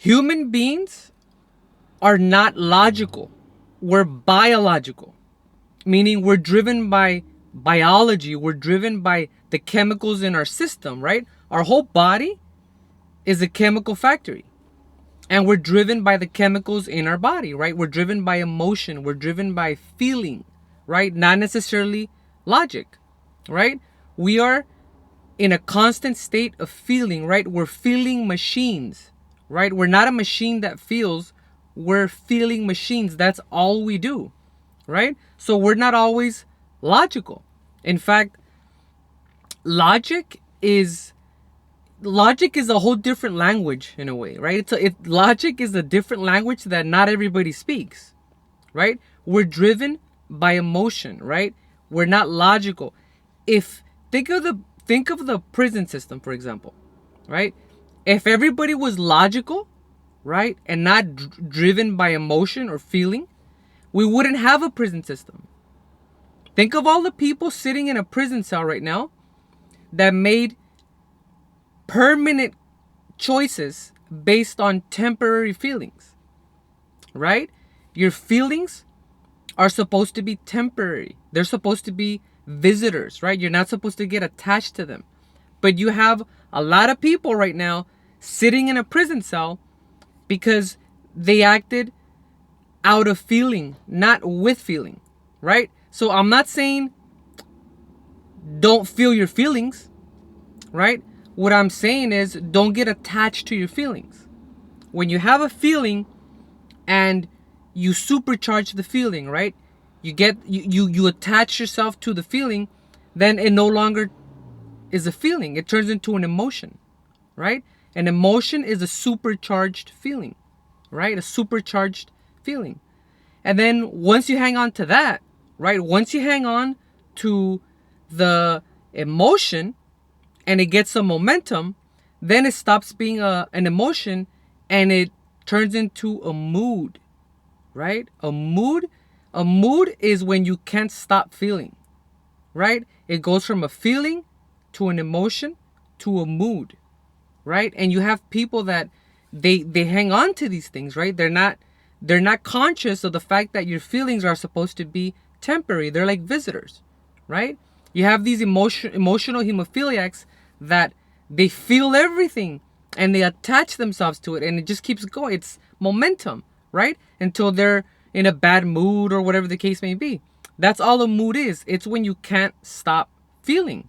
Human beings are not logical. We're biological, meaning we're driven by biology. We're driven by the chemicals in our system, right? Our whole body is a chemical factory. And we're driven by the chemicals in our body, right? We're driven by emotion. We're driven by feeling, right? Not necessarily logic, right? We are in a constant state of feeling, right? We're feeling machines, right? We're not a machine that feels. We're feeling machines. That's all we do, right? So we're not always logical. In fact, logic is logic is a whole different language in a way, right? Logic is a different language that not everybody speaks, right? We're driven by emotion, right? We're not logical. If think of the prison system, for example, right? If everybody was logical, right, and not driven by emotion or feeling, we wouldn't have a prison system. Think of all the people sitting in a prison cell right now that made permanent choices based on temporary feelings, right? Your feelings are supposed to be temporary. They're supposed to be visitors, right? You're not supposed to get attached to them. But you have a lot of people right now sitting in a prison cell because they acted out of feeling, not with feeling, right? So I'm not saying don't feel your feelings, right? What I'm saying is don't get attached to your feelings. When you have a feeling and you supercharge the feeling, right? You attach yourself to the feeling, then it no longer is a feeling. It turns into an emotion, right? An emotion is a supercharged feeling, right? A supercharged feeling. And then once you hang on to that, right? Once you hang on to the emotion and it gets some momentum, then it stops being an emotion and it turns into a mood, right? A mood is when you can't stop feeling, right? It goes from a feeling to an emotion to a mood, right? And you have people that they hang on to these things, right? They're not conscious of the fact that your feelings are supposed to be temporary. They're like visitors, right? You have these emotional hemophiliacs that they feel everything and they attach themselves to it and it just keeps going. It's momentum, right? Until they're in a bad mood or whatever the case may be. That's all a mood is. It's when you can't stop feeling,